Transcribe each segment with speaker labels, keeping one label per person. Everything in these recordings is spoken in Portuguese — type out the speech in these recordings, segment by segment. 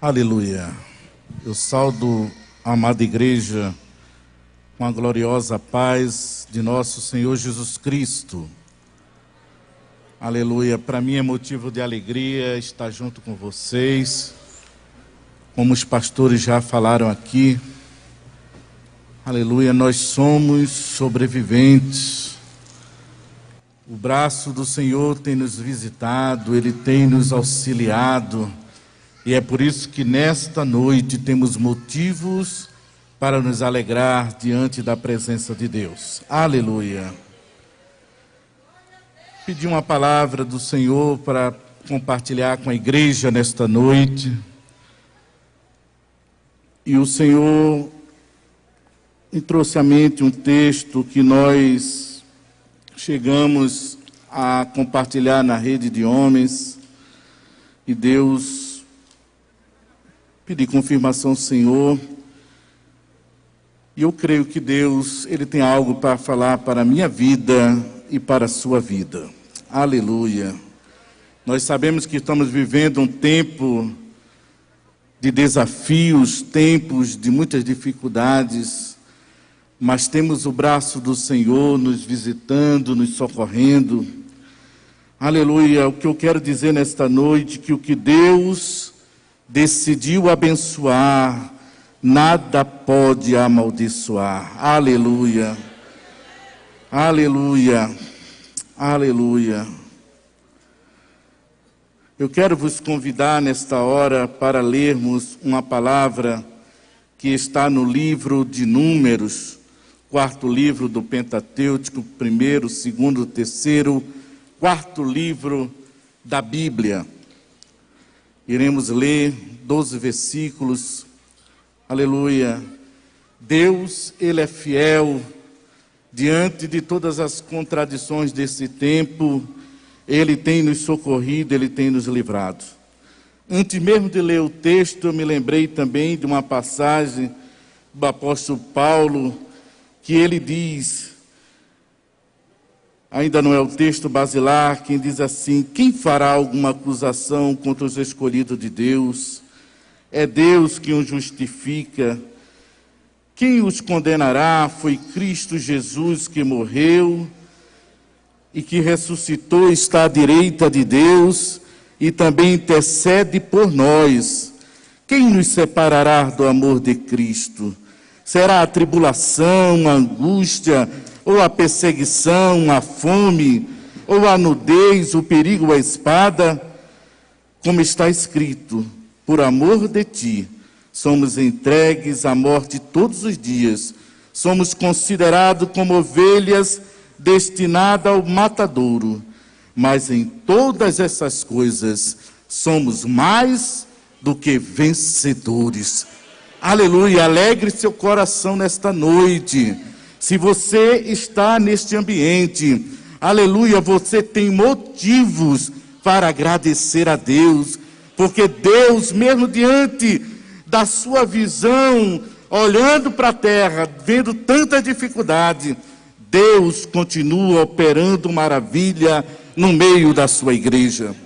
Speaker 1: Aleluia. Eu saudo a amada igreja com a gloriosa paz de nosso Senhor Jesus Cristo. Aleluia. Para mim é motivo de alegria estar junto com vocês. Como os pastores já falaram aqui. Aleluia. Nós somos sobreviventes. O braço do Senhor tem nos visitado, Ele tem nos auxiliado. E é por isso que nesta noite temos motivos para nos alegrar diante da presença de Deus. Aleluia. Pedi uma palavra do Senhor para compartilhar com a igreja nesta noite. E o Senhor me trouxe à mente um texto que nós chegamos a compartilhar na rede de homens. E Deus... Pedi confirmação, Senhor, e eu creio que Deus, Ele tem algo para falar para a minha vida e para a sua vida. Aleluia. Nós sabemos que estamos vivendo um tempo de desafios, tempos de muitas dificuldades, mas temos o braço do Senhor nos visitando, nos socorrendo. Aleluia. O que eu quero dizer nesta noite, que o que Deus decidiu abençoar, nada pode amaldiçoar. Aleluia. Aleluia. Aleluia. Eu quero vos convidar nesta hora para lermos uma palavra que está no livro de Números, quarto livro do Pentateuco, primeiro, segundo, terceiro, quarto livro da Bíblia. Iremos ler 12 versículos. Aleluia. Deus, Ele é fiel diante de todas as contradições desse tempo. Ele tem nos socorrido, Ele tem nos livrado. Antes mesmo de ler o texto, eu me lembrei também de uma passagem do apóstolo Paulo, que ele diz, ainda não é o texto basilar, quem diz assim: quem fará alguma acusação contra os escolhidos de Deus? É Deus quem os justifica. Quem os condenará? Foi Cristo Jesus que morreu e que ressuscitou, está à direita de Deus e também intercede por nós. Quem nos separará do amor de Cristo? Será a tribulação, a angústia, ou a perseguição, a fome, ou a nudez, o perigo, a espada? Como está escrito: por amor de ti, somos entregues à morte todos os dias, somos considerados como ovelhas destinadas ao matadouro, mas em todas essas coisas somos mais do que vencedores. Aleluia, alegre seu coração nesta noite. Se você está neste ambiente, aleluia, você tem motivos para agradecer a Deus, porque Deus, mesmo diante da sua visão, olhando para a terra, vendo tanta dificuldade, Deus continua operando maravilha no meio da sua igreja.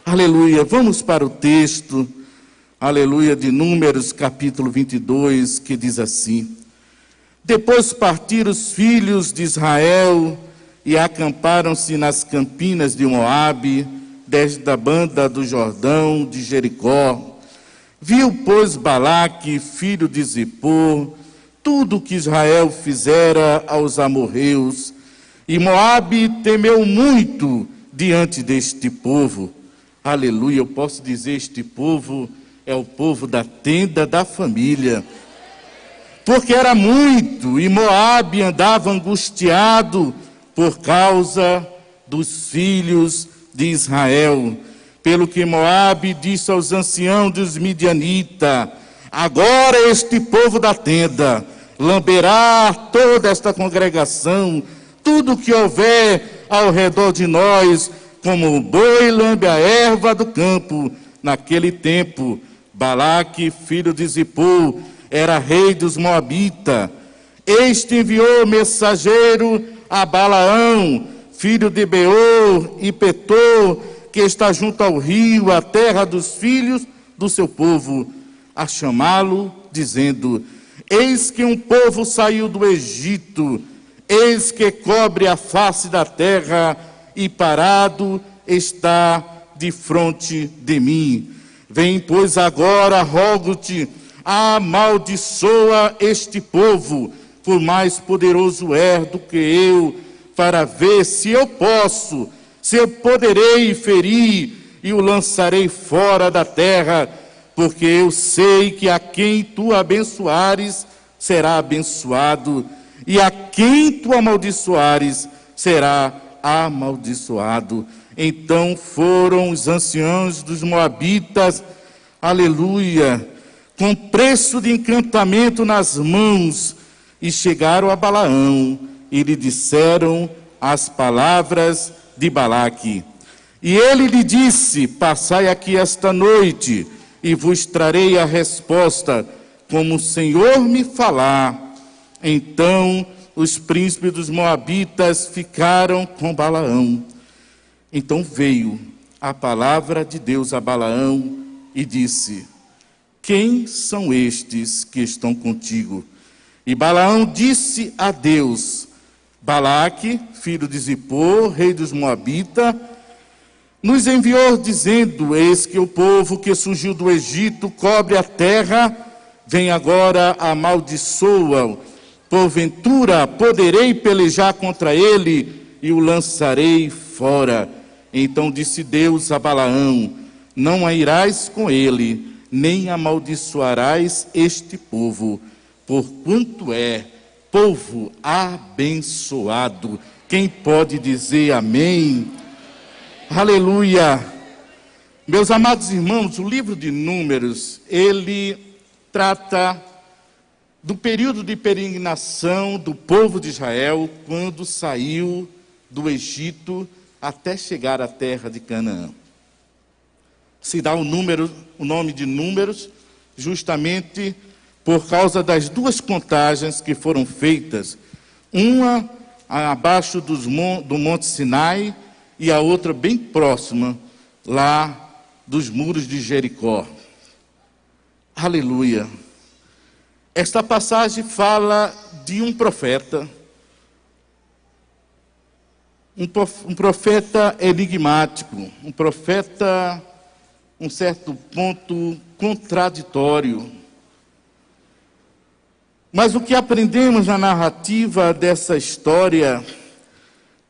Speaker 1: Aleluia, vamos para o texto, aleluia, de Números capítulo 22, que diz assim: depois partiram os filhos de Israel e acamparam-se nas campinas de Moabe, desde a banda do Jordão, de Jericó. Viu, pois, Balaque, filho de Zippor, tudo o que Israel fizera aos amorreus, e Moabe temeu muito diante deste povo. Aleluia, eu posso dizer, este povo é o povo da tenda da família. Porque era muito, e Moabe andava angustiado por causa dos filhos de Israel. Pelo que Moabe disse aos anciãos dos midianitas: agora este povo da tenda lamberá toda esta congregação, tudo que houver ao redor de nós, como o boi lambe a erva do campo. Naquele tempo, Balaque, filho de Zippor, era rei dos Moabitas. Este enviou mensageiro a Balaão, filho de Beor e Petor, que está junto ao rio, a terra dos filhos do seu povo, a chamá-lo, dizendo: eis que um povo saiu do Egito, eis que cobre a face da terra, e parado está defronte de mim. Vem, pois, agora, rogo-te, amaldiçoa este povo, por mais poderoso é do que eu, para ver se eu posso, se eu poderei ferir e o lançarei fora da terra, porque eu sei que a quem tu abençoares será abençoado, e a quem tu amaldiçoares será amaldiçoado. Então foram os anciãos dos Moabitas, aleluia, com preço de encantamento nas mãos, e chegaram a Balaão, e lhe disseram as palavras de Balaque. E ele lhe disse: passai aqui esta noite, e vos trarei a resposta, como o Senhor me falar. Então os príncipes dos Moabitas ficaram com Balaão. Então veio a palavra de Deus a Balaão e disse: quem são estes que estão contigo? E Balaão disse a Deus: Balaque, filho de Zippor, rei dos Moabitas, nos enviou dizendo: eis que o povo que surgiu do Egito cobre a terra, vem agora, amaldiçoa-o. Porventura poderei pelejar contra ele e o lançarei fora. Então disse Deus a Balaão: não irás com ele, nem amaldiçoarás este povo, porquanto é povo abençoado. Quem pode dizer amém? Aleluia! Meus amados irmãos, o livro de Números, ele trata do período de peregrinação do povo de Israel, quando saiu do Egito até chegar à terra de Canaã. Se dá o nome de Números, justamente por causa das duas contagens que foram feitas, uma abaixo do Monte Sinai e a outra bem próxima, lá dos muros de Jericó. Aleluia! Esta passagem fala de um profeta, um profeta enigmático, um profeta, um certo ponto, contraditório. Mas o que aprendemos na narrativa dessa história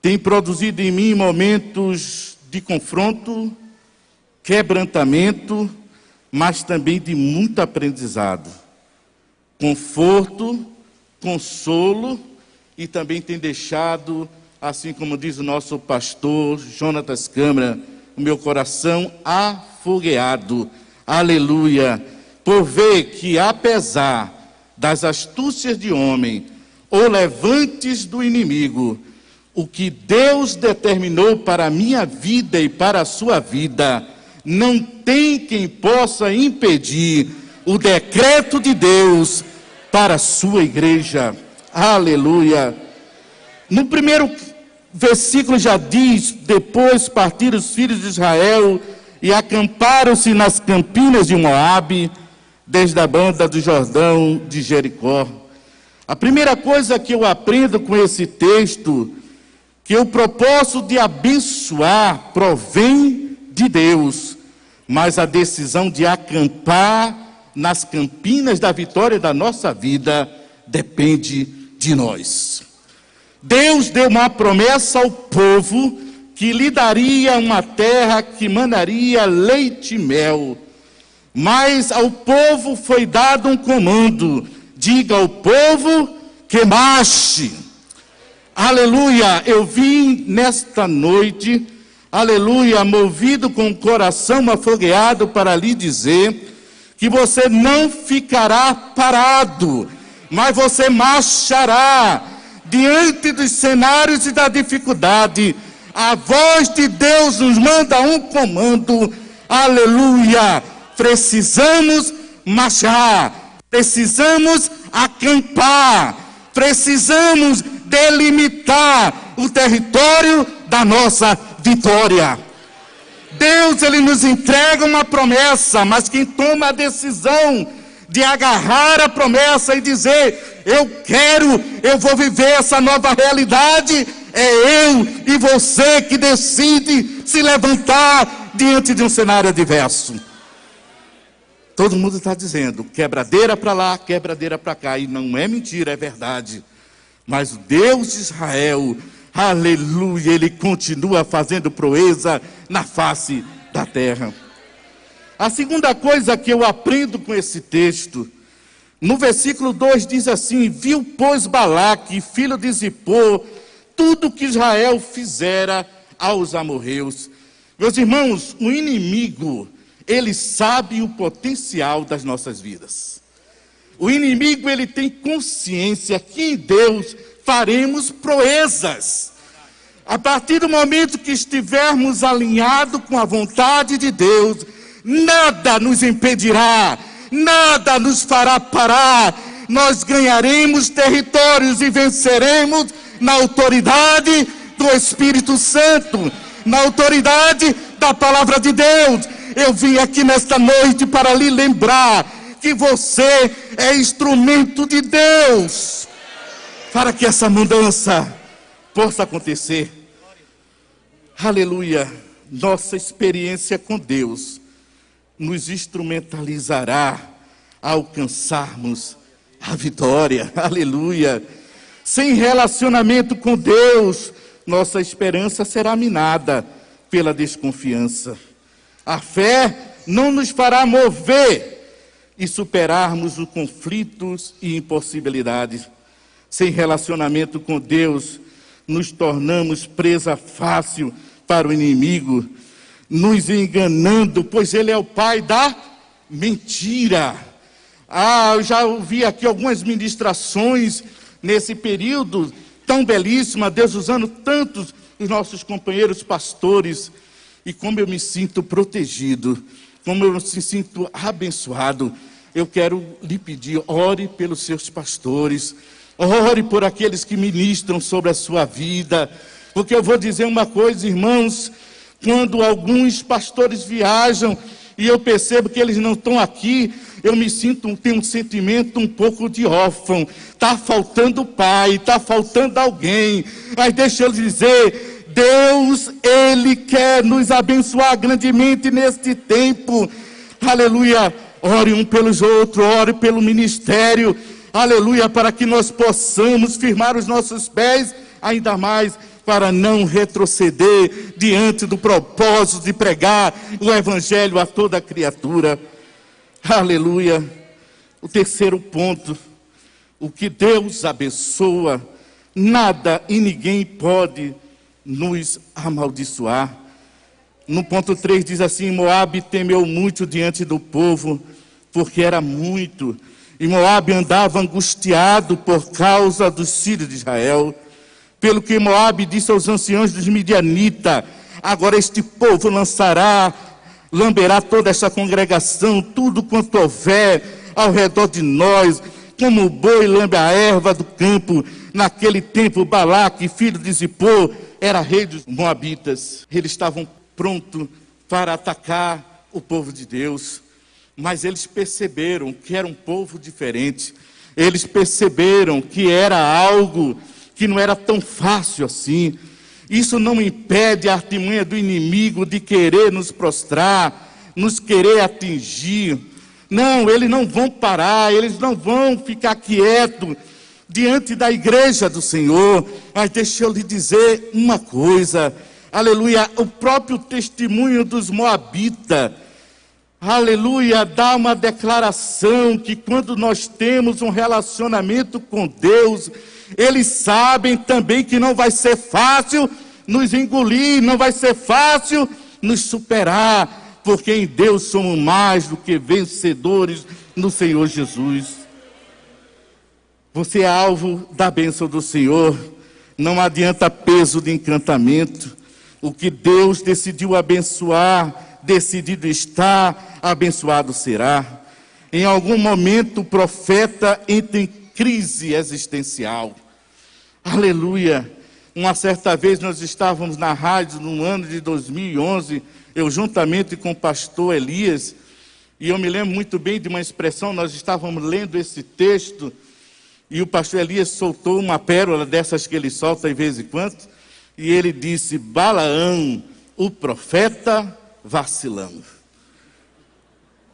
Speaker 1: tem produzido em mim momentos de confronto, quebrantamento, mas também de muito aprendizado. Conforto, consolo, e também tem deixado, assim como diz o nosso pastor Jonatas Câmara, o meu coração afogueado, aleluia, por ver que apesar das astúcias de homem, ou levantes do inimigo, o que Deus determinou para a minha vida e para a sua vida, não tem quem possa impedir o decreto de Deus para a sua igreja. Aleluia! No primeiro versículo já diz: depois partiram os filhos de Israel e acamparam-se nas campinas de Moabe, desde a banda do Jordão de Jericó. A primeira coisa que eu aprendo com esse texto, que o propósito de abençoar provém de Deus, mas a decisão de acampar nas campinas da vitória da nossa vida depende de nós. Deus deu uma promessa ao povo que lhe daria uma terra que manaria leite e mel, mas ao povo foi dado um comando: diga ao povo que marche. Aleluia! Eu vim nesta noite, aleluia, movido com o coração afogueado para lhe dizer que você não ficará parado, mas você marchará diante dos cenários e da dificuldade. A voz de Deus nos manda um comando, aleluia. Precisamos marchar, precisamos acampar, precisamos delimitar o território da nossa vitória. Deus, ele nos entrega uma promessa, mas quem toma a decisão de agarrar a promessa e dizer, eu vou viver essa nova realidade, é eu e você que decide se levantar diante de um cenário adverso. Todo mundo está dizendo, quebradeira para lá, quebradeira para cá, e não é mentira, é verdade. Mas o Deus de Israel, aleluia, ele continua fazendo proeza na face da terra. A segunda coisa que eu aprendo com esse texto, no versículo 2 diz assim, viu, pois, Balaque, filho de Zippor, tudo que Israel fizera aos amorreus. Meus irmãos, o inimigo, ele sabe o potencial das nossas vidas. O inimigo, ele tem consciência que em Deus faremos proezas. A partir do momento que estivermos alinhados com a vontade de Deus, nada nos impedirá, nada nos fará parar. Nós ganharemos territórios e venceremos na autoridade do Espírito Santo, na autoridade da palavra de Deus. Eu vim aqui nesta noite para lhe lembrar que você é instrumento de Deus, para que essa mudança possa acontecer. Aleluia. Nossa experiência com Deus nos instrumentalizará a alcançarmos a vitória. Aleluia. Sem relacionamento com Deus, nossa esperança será minada pela desconfiança. A fé não nos fará mover e superarmos os conflitos e impossibilidades. Sem relacionamento com Deus, nos tornamos presa fácil para o inimigo, nos enganando, pois ele é o pai da mentira. Eu já ouvi aqui algumas ministrações nesse período tão belíssima, Deus usando tantos dos nossos companheiros pastores, e como eu me sinto protegido, como eu me sinto abençoado. Eu quero lhe pedir, ore pelos seus pastores, ore por aqueles que ministram sobre a sua vida, porque eu vou dizer uma coisa, irmãos, quando alguns pastores viajam e eu percebo que eles não estão aqui, eu tenho um sentimento um pouco de órfão. Está faltando pai, está faltando alguém. Mas deixa eu dizer, Deus, ele quer nos abençoar grandemente neste tempo. Aleluia. Ore um pelos outros, ore pelo ministério. Aleluia, para que nós possamos firmar os nossos pés ainda mais, para não retroceder diante do propósito de pregar o evangelho a toda criatura. Aleluia. O terceiro ponto, o que Deus abençoa, nada e ninguém pode nos amaldiçoar. No ponto 3 diz assim, Moabe temeu muito diante do povo, porque era muito, e Moabe andava angustiado por causa dos filhos de Israel. Pelo que Moabe disse aos anciãos dos midianitas, agora este povo lamberá toda essa congregação, tudo quanto houver ao redor de nós, como o boi lambe a erva do campo. Naquele tempo, Balaque, filho de Zippor, era rei dos moabitas. Eles estavam prontos para atacar o povo de Deus, mas eles perceberam que era um povo diferente. Eles perceberam que era algo que não era tão fácil assim. Isso não impede a artimanha do inimigo de querer nos prostrar, nos querer atingir. Não, eles não vão parar, eles não vão ficar quietos diante da igreja do Senhor. Mas deixa eu lhe dizer uma coisa, aleluia, o próprio testemunho dos moabitas, aleluia, dá uma declaração que quando nós temos um relacionamento com Deus, eles sabem também que não vai ser fácil nos engolir, não vai ser fácil nos superar, porque em Deus somos mais do que vencedores no Senhor Jesus. Você é alvo da bênção do Senhor, não adianta peso de encantamento. O que Deus decidiu abençoar, decidido está, abençoado será. Em algum momento o profeta entra em crise existencial. Aleluia. Uma certa vez nós estávamos na rádio no ano de 2011, eu juntamente com o pastor Elias, e eu me lembro muito bem de uma expressão, nós estávamos lendo esse texto, e o pastor Elias soltou uma pérola dessas que ele solta de vez em quando, e ele disse: Balaão, o profeta vacilão.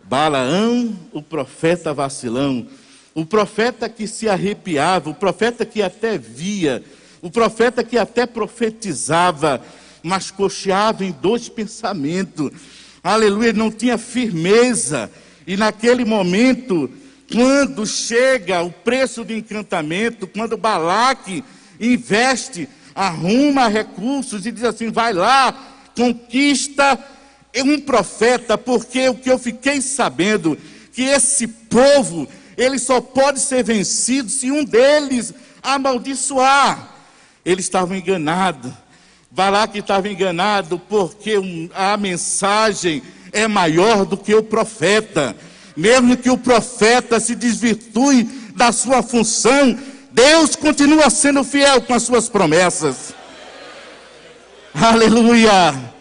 Speaker 1: Balaão, o profeta vacilão. O profeta que se arrepiava, o profeta que até via, o profeta que até profetizava, mas cocheava em dois pensamentos. Aleluia, não tinha firmeza. E naquele momento, quando chega o preço de encantamento, quando Balaque investe, arruma recursos e diz assim: vai lá, conquista um profeta, porque o que eu fiquei sabendo, que esse povo, ele só pode ser vencido se um deles amaldiçoar. Eles estavam enganados. Balaque estava enganado porque a mensagem é maior do que o profeta. Mesmo que o profeta se desvirtue da sua função, Deus continua sendo fiel com as suas promessas. Aleluia!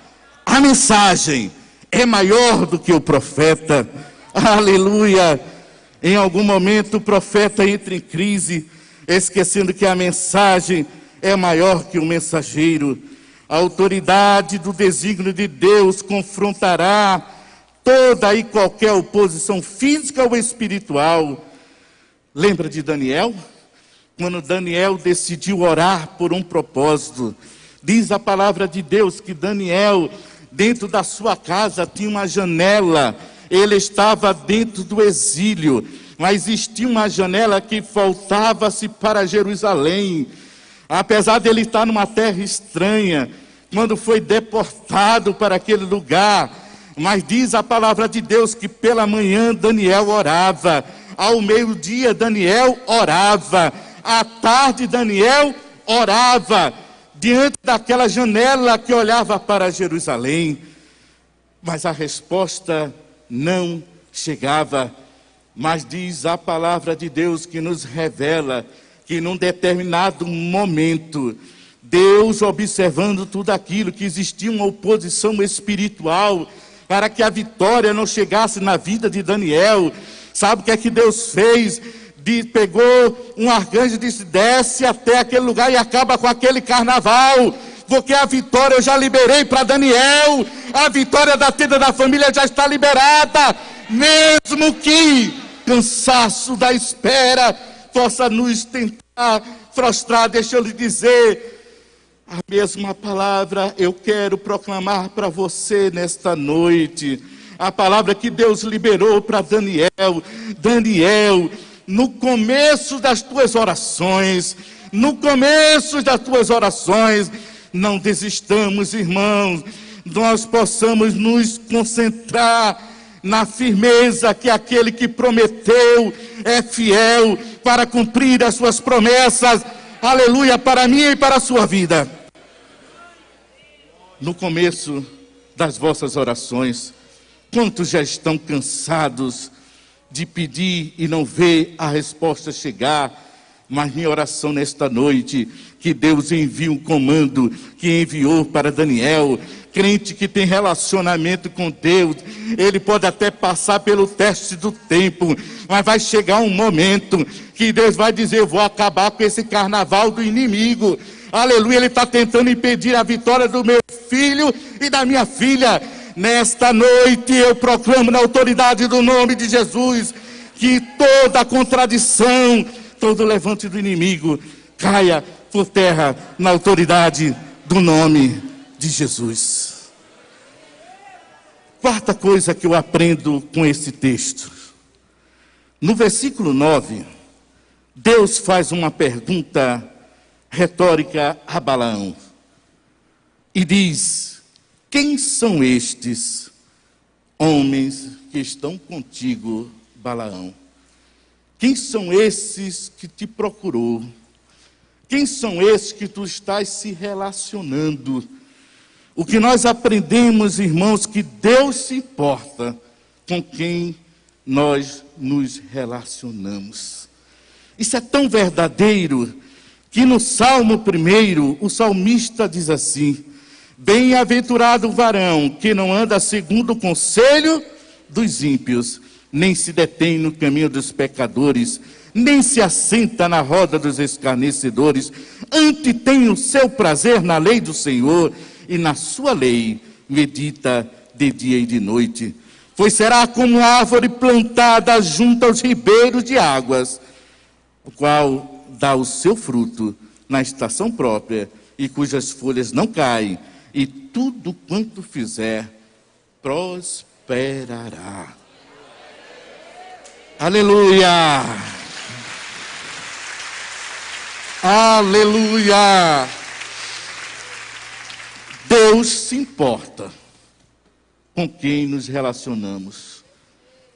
Speaker 1: A mensagem é maior do que o profeta. Aleluia! Em algum momento o profeta entra em crise, esquecendo que a mensagem é maior que o mensageiro. A autoridade do desígnio de Deus confrontará toda e qualquer oposição física ou espiritual. Lembra de Daniel? Quando Daniel decidiu orar por um propósito, diz a palavra de Deus que Daniel, dentro da sua casa, tinha uma janela. Ele estava dentro do exílio, mas existia uma janela que voltava-se para Jerusalém. Apesar de ele estar numa terra estranha, quando foi deportado para aquele lugar, mas diz a palavra de Deus que pela manhã Daniel orava, ao meio-dia Daniel orava, à tarde Daniel orava, diante daquela janela que olhava para Jerusalém, mas a resposta não chegava. Mas diz a palavra de Deus que nos revela que num determinado momento, Deus, observando tudo aquilo, que existia uma oposição espiritual, para que a vitória não chegasse na vida de Daniel, sabe o que é que Deus fez? Pegou um arcanjo e disse: desce até aquele lugar e acaba com aquele carnaval, porque a vitória eu já liberei para Daniel, a vitória da tenda da família já está liberada, mesmo que cansaço da espera possa nos tentar frustrar. Deixa eu lhe dizer, a mesma palavra eu quero proclamar para você nesta noite, a palavra que Deus liberou para Daniel. Daniel, no começo das tuas orações, não desistamos, irmãos, nós possamos nos concentrar na firmeza que aquele que prometeu é fiel para cumprir as suas promessas, aleluia, para mim e para a sua vida. No começo das vossas orações, quantos já estão cansados de pedir e não ver a resposta chegar? Mas minha oração nesta noite, que Deus envie um comando que enviou para Daniel. Crente que tem relacionamento com Deus, ele pode até passar pelo teste do tempo, mas vai chegar um momento que Deus vai dizer: eu vou acabar com esse carnaval do inimigo. Aleluia, ele está tentando impedir a vitória do meu filho e da minha filha. Nesta noite eu proclamo na autoridade do nome de Jesus, que toda contradição, todo levante do inimigo caia por terra na autoridade do nome de Jesus. Quarta coisa que eu aprendo com esse texto. No versículo 9, Deus faz uma pergunta retórica a Balaão e diz: quem são estes homens que estão contigo, Balaão? Quem são esses que te procurou? Quem são esses que tu estás se relacionando? O que nós aprendemos, irmãos, que Deus se importa com quem nós nos relacionamos. Isso é tão verdadeiro. que no Salmo 1, o salmista diz assim: bem-aventurado o varão que não anda segundo o conselho dos ímpios, nem se detém no caminho dos pecadores, nem se assenta na roda dos escarnecedores, antes tem o seu prazer na lei do Senhor, e na sua lei medita de dia e de noite. Pois será como árvore plantada junto aos ribeiros de águas, o qual dá o seu fruto na estação própria, e cujas folhas não caem, e tudo quanto fizer prosperará. Aleluia! Aleluia! Deus se importa com quem nos relacionamos,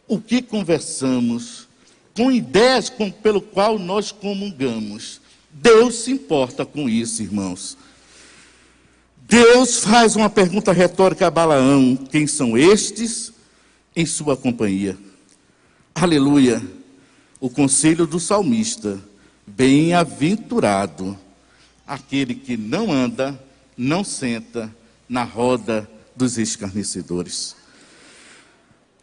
Speaker 1: o que conversamos, com ideias pelo qual nós comungamos. Deus se importa com isso, irmãos. Deus faz uma pergunta retórica a Balaão: quem são estes em sua companhia? Aleluia! O conselho do salmista: bem-aventurado aquele que não anda, não senta na roda dos escarnecedores.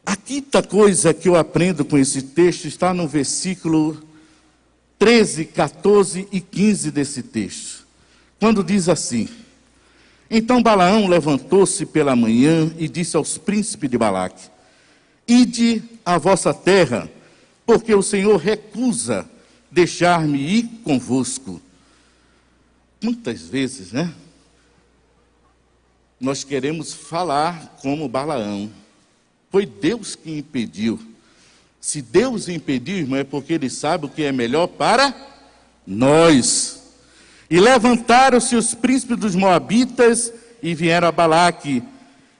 Speaker 1: A quinta coisa que eu aprendo com esse texto está no versículo 13, 14 e 15 desse texto, quando diz assim: então Balaão levantou-se pela manhã e disse aos príncipes de Balaque: ide à vossa terra, porque o Senhor recusa deixar-me ir convosco. Muitas vezes, nós queremos falar como Balaão. Foi Deus que impediu. Se Deus impediu, irmão, é porque Ele sabe o que é melhor para nós. E levantaram-se os príncipes dos moabitas e vieram a Balaque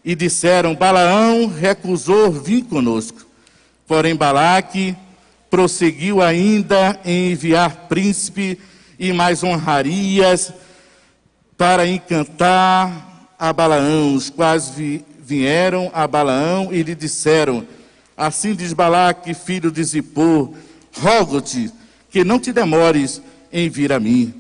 Speaker 1: e disseram: Balaão recusou vir conosco. Porém Balaque prosseguiu ainda em enviar príncipe e mais honrarias para encantar a Balaão, os quais vieram a Balaão e lhe disseram: assim diz Balaque, filho de Zippor, rogo-te que não te demores em vir a mim,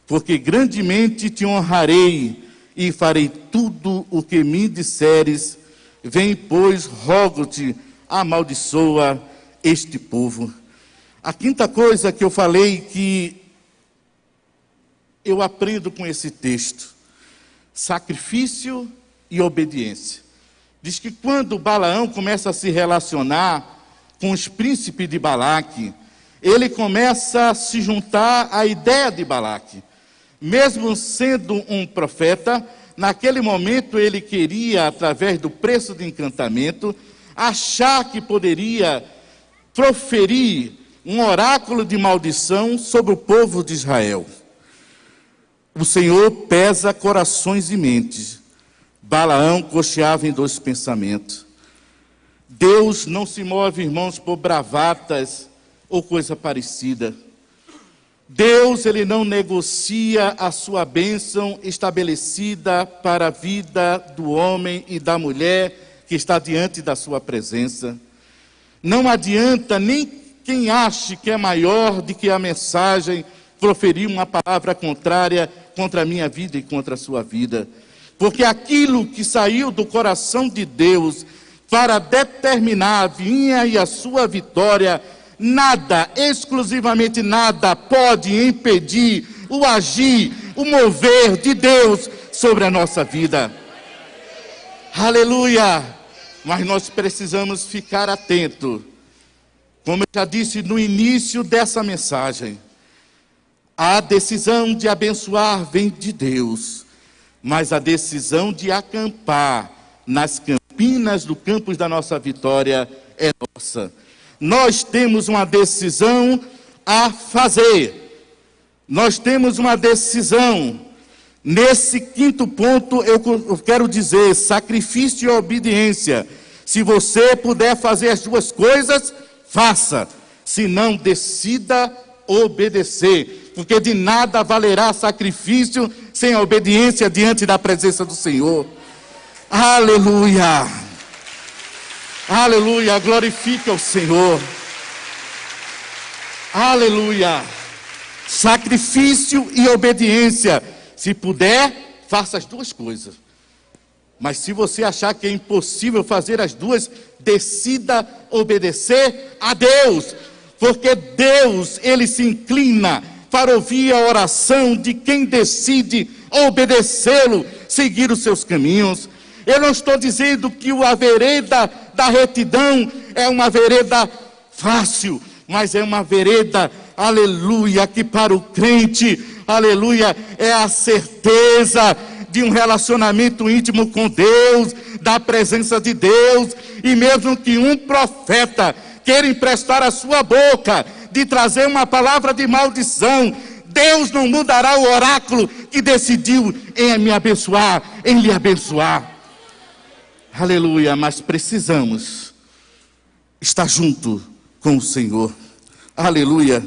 Speaker 1: porque grandemente te honrarei e farei tudo o que me disseres. Vem, pois, rogo-te, amaldiçoa este povo. A quinta coisa que eu falei que eu aprendo com esse texto: sacrifício e obediência. Diz que quando Balaão começa a se relacionar com os príncipes de Balaque, ele começa a se juntar à ideia de Balaque. Mesmo sendo um profeta, naquele momento ele queria, através do preço de encantamento, achar que poderia proferir um oráculo de maldição sobre o povo de Israel. O Senhor pesa corações e mentes. Balaão cocheava em dois pensamentos. Deus não se move, irmãos, por bravatas ou coisa parecida. Deus, Ele não negocia a sua bênção estabelecida para a vida do homem e da mulher que está diante da sua presença. Não adianta nem quem ache que é maior do que a mensagem proferir uma palavra contrária contra a minha vida e contra a sua vida. Porque aquilo que saiu do coração de Deus para determinar a vinha e a sua vitória, nada, exclusivamente nada, pode impedir o agir, o mover de Deus sobre a nossa vida. Aleluia! Mas nós precisamos ficar atentos. Como eu já disse no início dessa mensagem, a decisão de abençoar vem de Deus, mas a decisão de acampar nas campinas do campus da nossa vitória é nossa. Nós temos uma decisão a fazer. Nós temos uma decisão. Nesse quinto ponto, eu quero dizer: sacrifício e obediência. Se você puder fazer as duas coisas, faça. Se não, decida obedecer. Porque de nada valerá sacrifício sem a obediência diante da presença do Senhor. Aleluia! Aleluia! Glorifica o Senhor. Aleluia! sacrifício e obediência. Se puder, faça as duas coisas. Mas se você achar que é impossível fazer as duas, decida obedecer a Deus. Porque Deus, Ele se inclina para ouvir a oração de quem decide obedecê-lo, seguir os seus caminhos. Eu não estou dizendo que a vereda da retidão é uma vereda fácil, mas é uma vereda, aleluia, que para o crente, aleluia, é a certeza de um relacionamento íntimo com Deus, da presença de Deus. E mesmo que um profeta queira emprestar a sua boca de trazer uma palavra de maldição, Deus não mudará o oráculo que decidiu em me abençoar, em lhe abençoar. Aleluia, mas precisamos estar junto com o Senhor. Aleluia.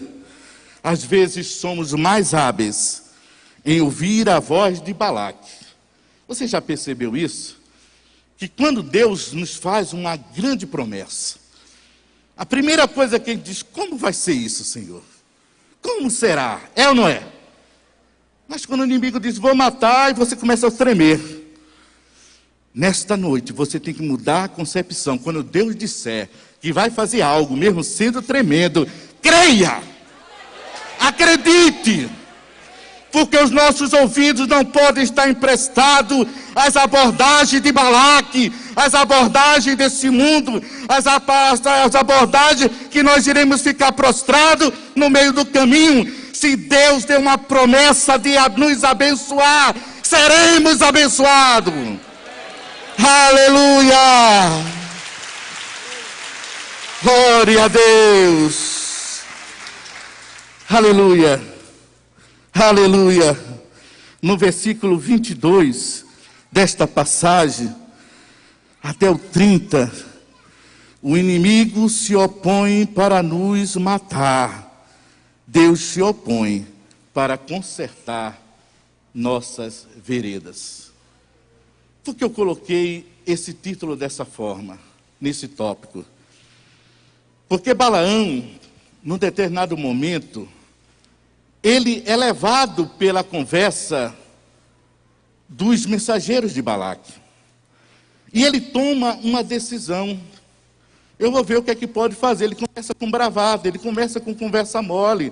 Speaker 1: Às vezes somos mais hábeis em ouvir a voz de Balaque. Você já percebeu isso? Que quando Deus nos faz uma grande promessa, a primeira coisa que ele diz: como vai ser isso, Senhor? Como será? É ou não é? Mas quando o inimigo diz: vou matar, e você começa a tremer. Nesta noite você tem que mudar a concepção. Quando Deus disser que vai fazer algo, mesmo sendo tremendo, creia, acredite. Porque os nossos ouvidos não podem estar emprestados às abordagens de Balaque, às abordagens desse mundo, às abordagens que nós iremos ficar prostrados no meio do caminho. Se Deus deu uma promessa de nos abençoar, seremos abençoados. Aleluia! Glória a Deus! Aleluia! Aleluia! No versículo 22 desta passagem, até o 30, o inimigo se opõe para nos matar, Deus se opõe para consertar nossas veredas. Por que eu coloquei esse título dessa forma, nesse tópico? Porque Balaão, num determinado momento, ele é levado pela conversa dos mensageiros de Balaque. E ele toma uma decisão. Eu vou ver o que é que pode fazer. Ele começa com bravata, ele começa com conversa mole.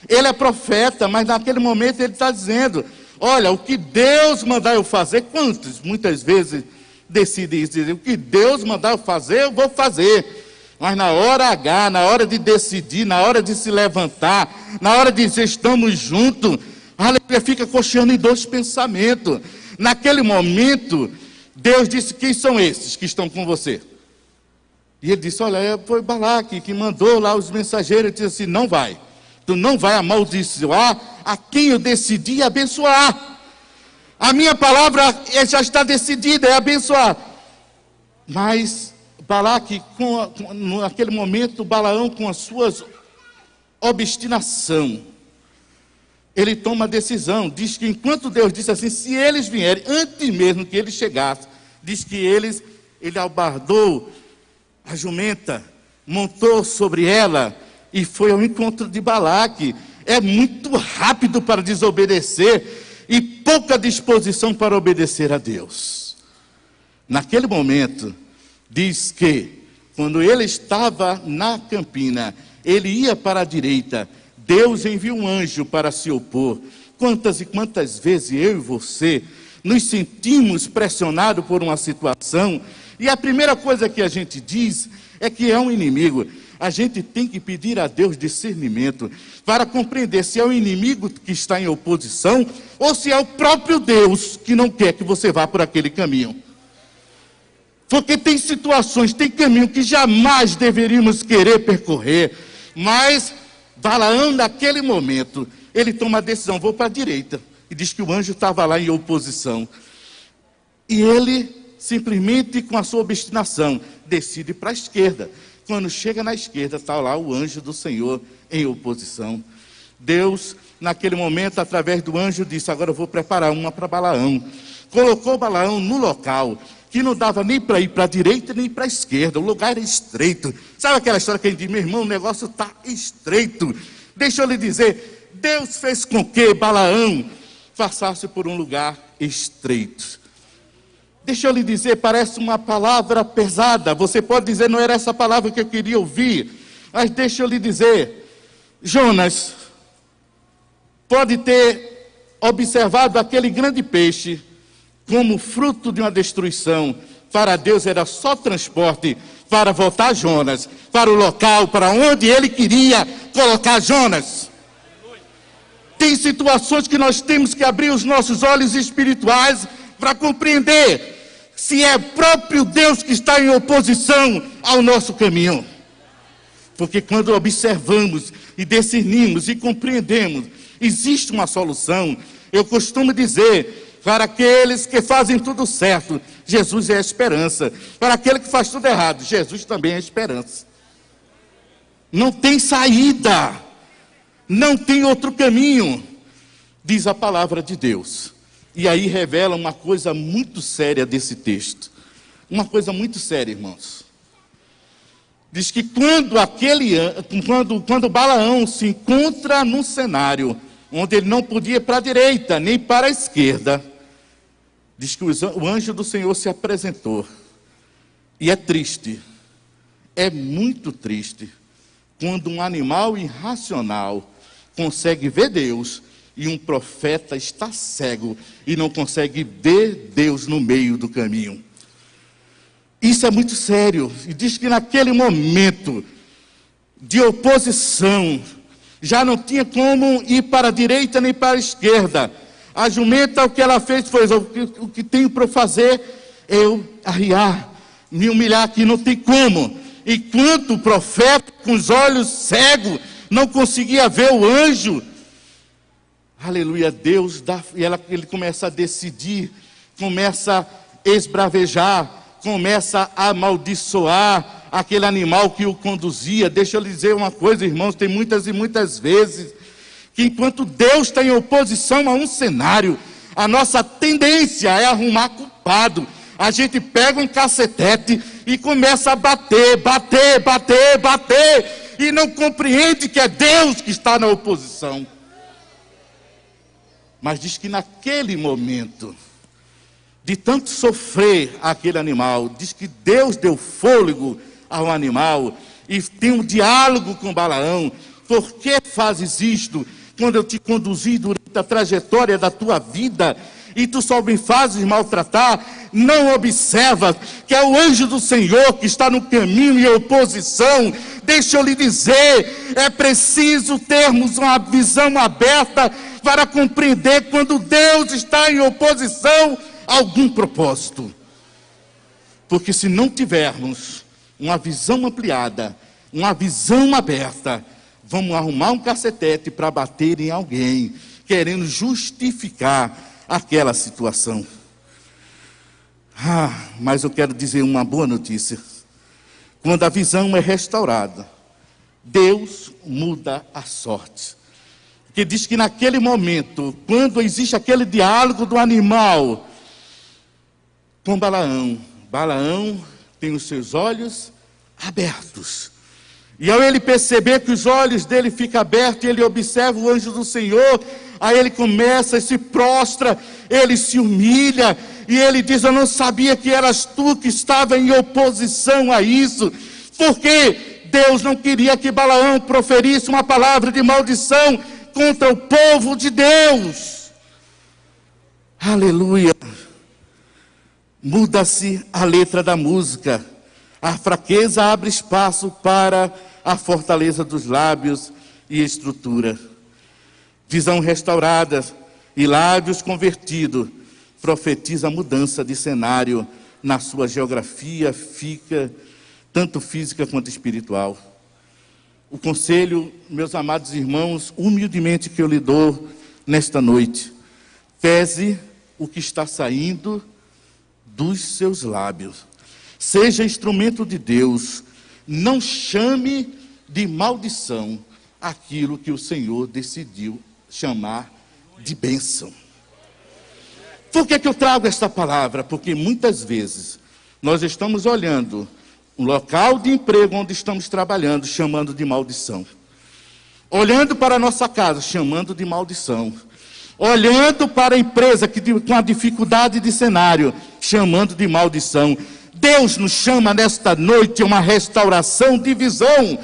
Speaker 1: Ele é profeta, mas naquele momento ele está dizendo: olha, o que Deus mandar eu fazer, quantos muitas vezes decidem isso, dizem: o que Deus mandar eu fazer, eu vou fazer. Mas na hora H, na hora de decidir, na hora de se levantar, na hora de dizer estamos juntos, aleluia, fica cocheando em dois pensamentos. Naquele momento, Deus disse: quem são esses que estão com você? E ele disse: olha, foi Balaque que mandou lá os mensageiros. Ele disse assim: não vai, tu não vai amaldiçoar a quem eu decidi abençoar. A minha palavra já está decidida, é abençoar. Mas Balaque, naquele momento, Balaão, com a sua obstinação, ele toma a decisão. Diz que enquanto Deus disse assim: se eles vierem, antes mesmo que eles chegassem, diz que ele albardou a jumenta, montou sobre ela e foi ao encontro de Balaque. É muito rápido para desobedecer e pouca disposição para obedecer a Deus. Naquele momento, diz que quando ele estava na campina, ele ia para a direita, Deus enviou um anjo para se opor. Quantas e quantas vezes eu e você nos sentimos pressionados por uma situação, e a primeira coisa que a gente diz é que é um inimigo. A gente tem que pedir a Deus discernimento para compreender se é o inimigo que está em oposição ou se é o próprio Deus que não quer que você vá por aquele caminho. Porque tem situações, tem caminho que jamais deveríamos querer percorrer. Mas Balaão, naquele momento, ele toma a decisão: vou para a direita. E diz que o anjo estava lá em oposição. E ele, simplesmente com a sua obstinação, decide para a esquerda. Quando chega na esquerda, está lá o anjo do Senhor em oposição. Deus, naquele momento, através do anjo, disse: agora eu vou preparar uma para Balaão. Colocou Balaão no local que não dava nem para ir para a direita nem para a esquerda, o lugar era estreito. Sabe aquela história que a gente diz: meu irmão, o negócio está estreito. Deixa eu lhe dizer, Deus fez com que Balaão passasse por um lugar estreito. Deixa eu lhe dizer, parece uma palavra pesada. Você pode dizer, não era essa palavra que eu queria ouvir. Mas deixa eu lhe dizer, Jonas pode ter observado aquele grande peixe como fruto de uma destruição. Para Deus era só transporte para voltar Jonas para o local para onde ele queria colocar Jonas. Tem situações que nós temos que abrir os nossos olhos espirituais para compreender se é próprio Deus que está em oposição ao nosso caminho. Porque quando observamos e discernimos e compreendemos, existe uma solução. Eu costumo dizer, para aqueles que fazem tudo certo, Jesus é a esperança. Para aquele que faz tudo errado, Jesus também é a esperança. Não tem saída, não tem outro caminho, diz a palavra de Deus. E aí revela uma coisa muito séria desse texto. Uma coisa muito séria, irmãos. Diz que quando Balaão se encontra num cenário onde ele não podia ir para a direita, nem para a esquerda, diz que o anjo do Senhor se apresentou. E é triste, é muito triste, quando um animal irracional consegue ver Deus e um profeta está cego e não consegue ver Deus no meio do caminho. Isso é muito sério. E diz que naquele momento de oposição, já não tinha como ir para a direita nem para a esquerda. A jumenta, o que ela fez foi, o que tenho para fazer é eu arriar, me humilhar aqui, não tem como. Enquanto o profeta, com os olhos cegos, não conseguia ver o anjo, aleluia, Deus dá, e ele começa a decidir, começa a esbravejar, começa a amaldiçoar aquele animal que o conduzia. Deixa eu lhe dizer uma coisa, irmãos, tem muitas e muitas vezes que enquanto Deus está em oposição a um cenário, a nossa tendência é arrumar culpado. A gente pega um cacetete e começa a bater, e não compreende que é Deus que está na oposição. Mas diz que naquele momento, de tanto sofrer aquele animal, diz que Deus deu fôlego ao animal e tem um diálogo com Balaão. Por que fazes isto quando eu te conduzi durante a trajetória da tua vida e tu só me fazes maltratar? Não observas que é o anjo do Senhor que está no caminho em oposição? Deixa eu lhe dizer, é preciso termos uma visão aberta para compreender quando Deus está em oposição a algum propósito. Porque se não tivermos uma visão ampliada, uma visão aberta, vamos arrumar um cacetete para bater em alguém, querendo justificar aquela situação. Mas eu quero dizer uma boa notícia. Quando a visão é restaurada, Deus muda a sorte. Porque diz que naquele momento, quando existe aquele diálogo do animal com Balaão, Balaão tem os seus olhos abertos. E ao ele perceber que os olhos dele ficam abertos, e ele observa o anjo do Senhor, aí ele começa e se prostra, ele se humilha, e ele diz: eu não sabia que eras tu que estava em oposição a isso. Porque Deus não queria que Balaão proferisse uma palavra de maldição contra o povo de Deus. Aleluia. Muda-se a letra da música. A fraqueza abre espaço para a fortaleza dos lábios e estrutura. Visão restaurada e lábios convertidos profetiza a mudança de cenário na sua geografia, fica tanto física quanto espiritual. O conselho, meus amados irmãos, humildemente que eu lhe dou nesta noite: pese o que está saindo dos seus lábios. Seja instrumento de Deus. Não chame de maldição aquilo que o Senhor decidiu chamar de bênção. Por que eu trago esta palavra? Porque muitas vezes nós estamos olhando o local de emprego onde estamos trabalhando, chamando de maldição. olhando para a nossa casa, chamando de maldição. Olhando para a empresa com a dificuldade de cenário, chamando de maldição. Deus nos chama nesta noite a uma restauração de visão.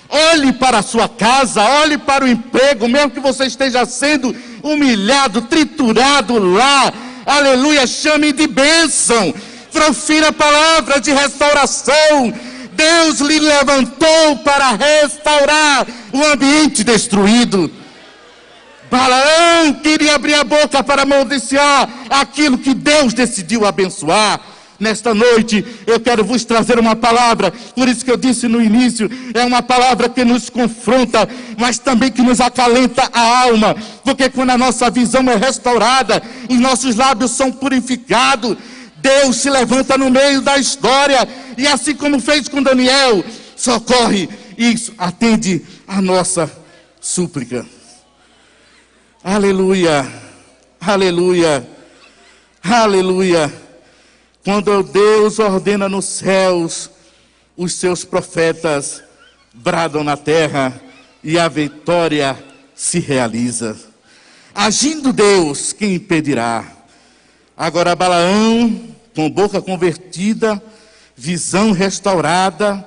Speaker 1: Olhe para a sua casa, olhe para o emprego, mesmo que você esteja sendo humilhado, triturado lá. Aleluia, chame de bênção. Profira a palavra de restauração. Deus lhe levantou para restaurar o ambiente destruído. Balaão queria abrir a boca para amaldiçoar aquilo que Deus decidiu abençoar. Nesta noite eu quero vos trazer uma palavra, por isso que eu disse no início, é uma palavra que nos confronta, mas também que nos acalenta a alma, porque quando a nossa visão é restaurada, os nossos lábios são purificados, Deus se levanta no meio da história, e assim como fez com Daniel, socorre e atende a nossa súplica. Aleluia, aleluia, aleluia. Quando Deus ordena nos céus, os seus profetas bradam na terra e a vitória se realiza. Agindo Deus, quem impedirá? Agora Balaão, com boca convertida, visão restaurada,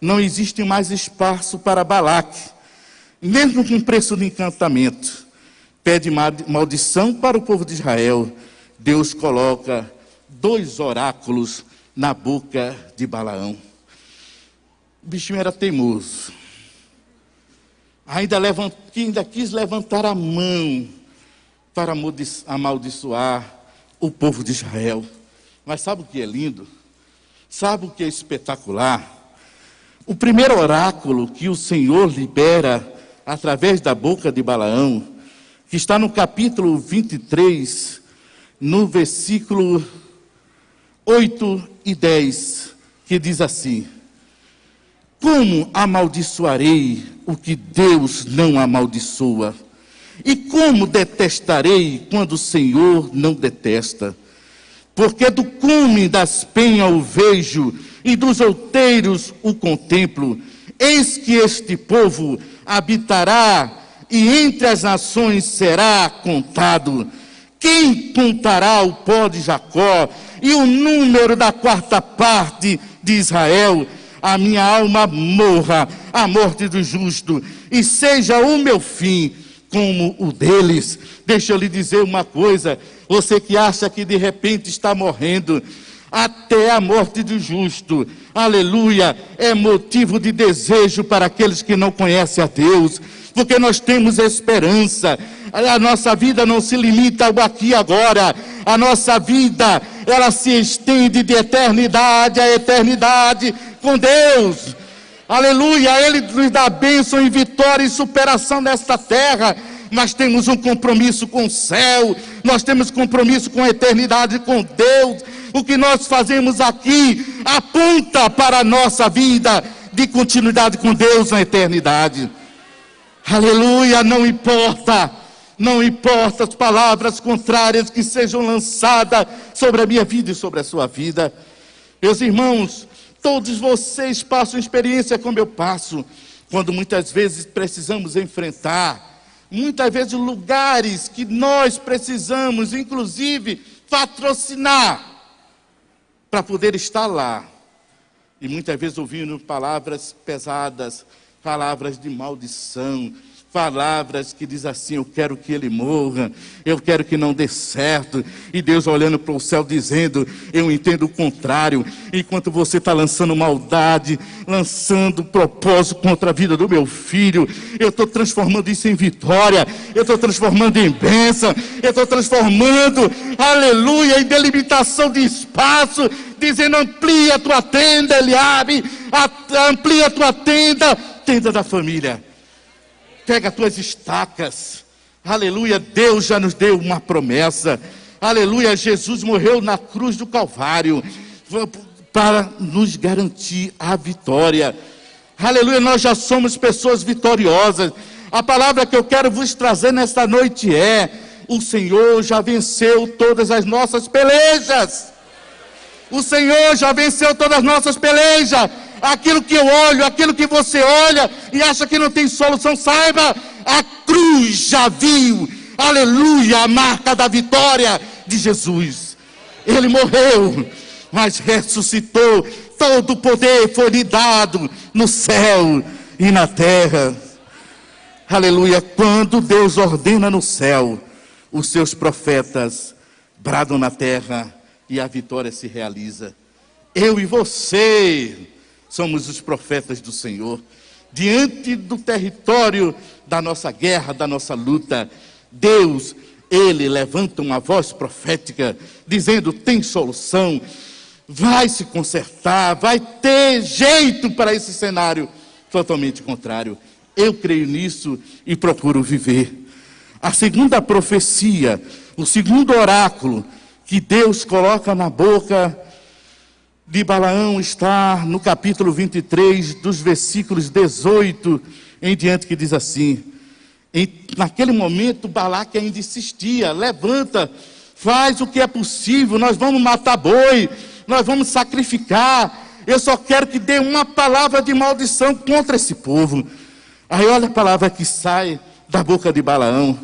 Speaker 1: não existe mais espaço para Balaque, mesmo com preço de encantamento. Pede maldição para o povo de Israel. Deus coloca 2 oráculos na boca de Balaão. O bichinho era teimoso. Ainda quis levantar a mão para amaldiçoar o povo de Israel. Mas sabe o que é lindo? Sabe o que é espetacular? O primeiro oráculo que o Senhor libera através da boca de Balaão, que está no capítulo 23, no versículo 8 e 10, que diz assim: como amaldiçoarei o que Deus não amaldiçoa? E como detestarei quando o Senhor não detesta? Porque do cume das penhas o vejo, e dos outeiros o contemplo. Eis que este povo habitará, e entre as nações será contado. Quem contará o pó de Jacó e o número da 4ª parte de Israel? A minha alma morra a morte do justo, e seja o meu fim como o deles. Deixa eu lhe dizer uma coisa, você que acha que de repente está morrendo, até a morte do justo, aleluia, é motivo de desejo para aqueles que não conhecem a Deus, porque nós temos esperança. A nossa vida não se limita ao aqui e agora, a nossa vida, ela se estende de eternidade a eternidade com Deus. Aleluia, Ele nos dá bênção e vitória e superação nesta terra. Nós temos um compromisso com o céu, nós temos compromisso com a eternidade com Deus. O que nós fazemos aqui aponta para a nossa vida de continuidade com Deus na eternidade. Aleluia, não importa as palavras contrárias que sejam lançadas sobre a minha vida e sobre a sua vida. Meus irmãos, todos vocês passam experiência como eu passo, quando muitas vezes precisamos enfrentar, muitas vezes lugares que nós precisamos, inclusive, patrocinar, para poder estar lá. E muitas vezes ouvindo palavras pesadas, palavras de maldição, palavras que diz assim: eu quero que ele morra, eu quero que não dê certo, e Deus olhando para o céu dizendo: eu entendo o contrário. Enquanto você está lançando maldade, lançando propósito contra a vida do meu filho, eu estou transformando isso em vitória, eu estou transformando em bênção, eu estou transformando, aleluia, em delimitação de espaço, dizendo: amplia a tua tenda, Eliabe, amplia a tua tenda, tenda da família. Pega as tuas estacas, aleluia, Deus já nos deu uma promessa, aleluia, Jesus morreu na cruz do Calvário, para nos garantir a vitória, aleluia, nós já somos pessoas vitoriosas. A palavra que eu quero vos trazer nesta noite é: o Senhor já venceu todas as nossas pelejas, o Senhor já venceu todas as nossas pelejas. aquilo que eu olho, aquilo que você olha e acha que não tem solução, saiba, a cruz já viu, aleluia, a marca da vitória de Jesus. Ele morreu, mas ressuscitou, todo o poder foi lhe dado no céu e na terra. Aleluia, quando Deus ordena no céu, os seus profetas bradam na terra e a vitória se realiza. Eu e você somos os profetas do Senhor. Diante do território da nossa guerra, da nossa luta, Deus, Ele levanta uma voz profética, dizendo, tem solução, vai se consertar, vai ter jeito para esse cenário totalmente contrário. Eu creio nisso e procuro viver. A segunda profecia, o segundo oráculo que Deus coloca na boca de Balaão está no capítulo 23, dos versículos 18 em diante, que diz assim: naquele momento Balaque ainda insistia, levanta, faz o que é possível, nós vamos matar boi, nós vamos sacrificar, eu só quero que dê uma palavra de maldição contra esse povo. Aí olha a palavra que sai da boca de Balaão.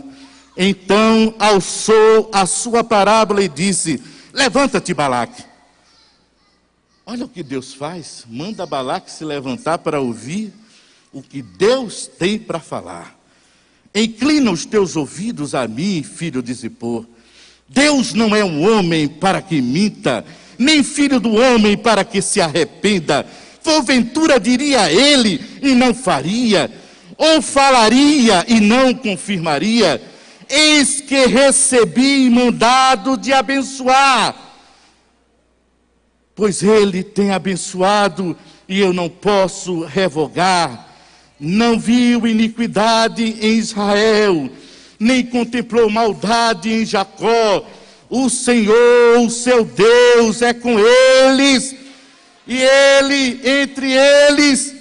Speaker 1: Então alçou a sua parábola e disse: levanta-te, Balaque. Olha o que Deus faz, manda Balaque se levantar para ouvir o que Deus tem para falar. Inclina os teus ouvidos a mim, filho de Zippor. Deus não é um homem para que minta, nem filho do homem para que se arrependa. Porventura diria ele e não faria, ou falaria e não confirmaria. Eis que recebi mandado de abençoar, pois ele tem abençoado e eu não posso revogar. Não viu iniquidade em Israel, nem contemplou maldade em Jacó. O Senhor, o seu Deus, é com eles, e ele entre eles,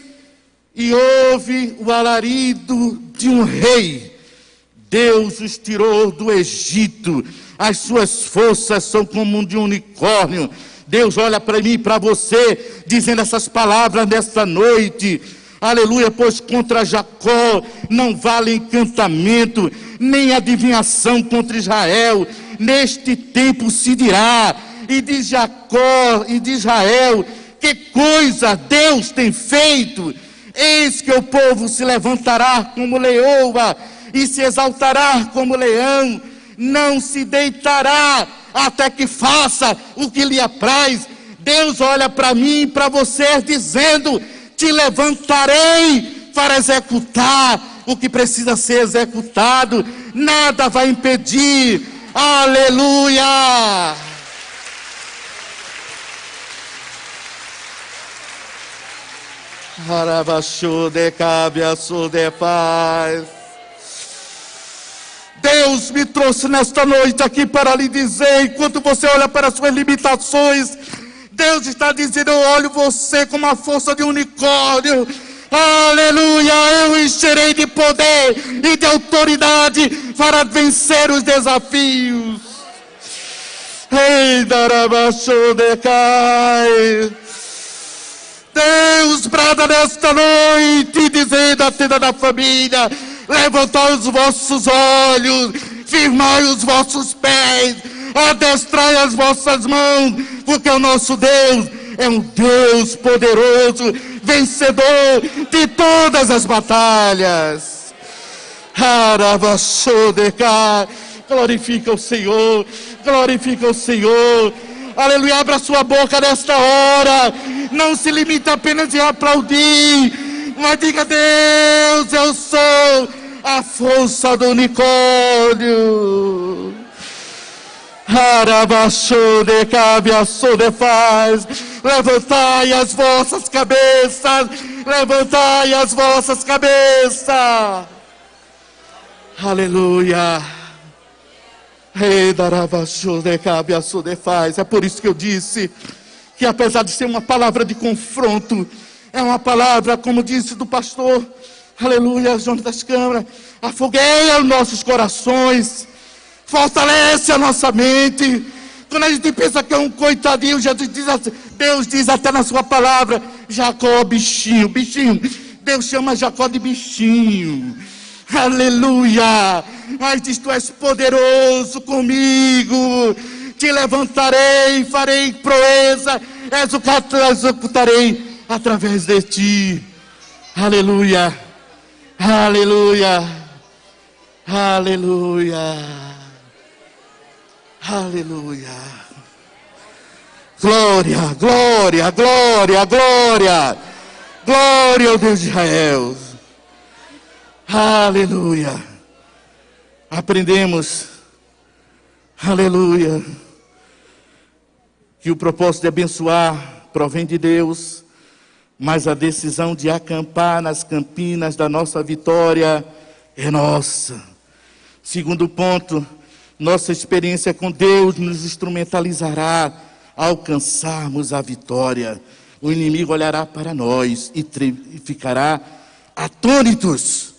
Speaker 1: e ouve o alarido de um rei. Deus os tirou do Egito, as suas forças são como de um unicórnio. Deus olha para mim e para você, dizendo essas palavras nesta noite. Aleluia, pois contra Jacó não vale encantamento, nem adivinhação contra Israel. Neste tempo se dirá, e de Jacó e de Israel, que coisa Deus tem feito. Eis que o povo se levantará como leoa, e se exaltará como leão, não se deitará até que faça o que lhe apraz. Deus olha para mim e para você dizendo: te levantarei para executar o que precisa ser executado, nada vai impedir. Aleluia! Arabaxu de cabia de paz. Deus me trouxe nesta noite aqui para lhe dizer, enquanto você olha para as suas limitações, Deus está dizendo: eu olho você com a força de um unicórnio. Aleluia, eu encherei de poder e de autoridade para vencer os desafios. Ei, darabaxo de cai. Deus brada nesta noite, dizendo à tenda da família: levantai os vossos olhos, firmai os vossos pés, adestrai as vossas mãos, porque o nosso Deus é um Deus poderoso, vencedor de todas as batalhas. Glorifica o Senhor, glorifica o Senhor. Aleluia, abra sua boca nesta hora, não se limite apenas em aplaudir, mas diga: Deus, eu sou a força do unicórnio. Arabaxo de cabeça de faz. Levantai as vossas cabeças, levantai as vossas cabeças. Aleluia. Rei darabaxo de cabeça de faz. É por isso que eu disse que, apesar de ser uma palavra de confronto, é uma palavra, como disse do pastor, aleluia, Jonas Câmara, afogueia os nossos corações, fortalece a nossa mente, Quando a gente pensa que é um coitadinho, Jesus diz assim, Deus diz até na sua palavra, Jacó, bichinho, bichinho. Deus chama Jacó de bichinho. Aleluia. Mas diz, tu és poderoso comigo. Te levantarei, farei proeza, executarei através de ti. Aleluia. Aleluia. Aleluia. Aleluia. Glória, glória, glória, glória. Glória ao Deus de Israel. Aleluia. Aprendemos, aleluia, que o propósito de abençoar provém de Deus, mas a decisão de acampar nas campinas da nossa vitória é nossa. Segundo ponto, nossa experiência com Deus nos instrumentalizará a alcançarmos a vitória. O inimigo olhará para nós e ficará atônitos.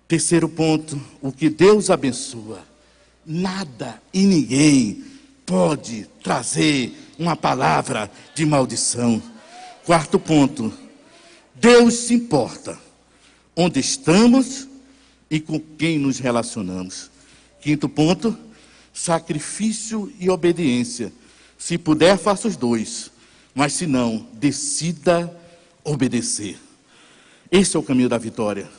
Speaker 1: Terceiro ponto, o que Deus abençoa, nada e ninguém pode trazer uma palavra de maldição. Quarto ponto, Deus se importa onde estamos e com quem nos relacionamos. Quinto ponto, sacrifício e obediência. Se puder, faça os dois, mas se não, decida obedecer. Esse é o caminho da vitória.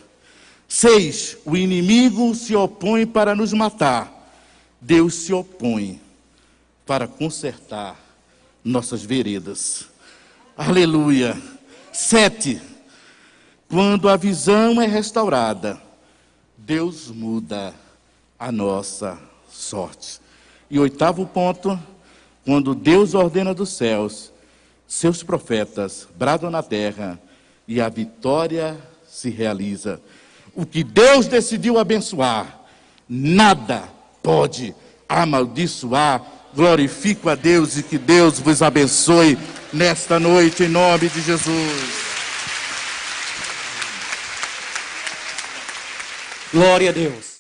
Speaker 1: 6, o inimigo se opõe para nos matar. Deus se opõe para consertar nossas veredas. Aleluia. 7, quando a visão é restaurada, Deus muda a nossa sorte. E 8º ponto, quando Deus ordena dos céus, seus profetas bradam na terra e a vitória se realiza. O que Deus decidiu abençoar, nada pode amaldiçoar. Glorifico a Deus e que Deus vos abençoe nesta noite, em nome de Jesus.
Speaker 2: Glória a Deus.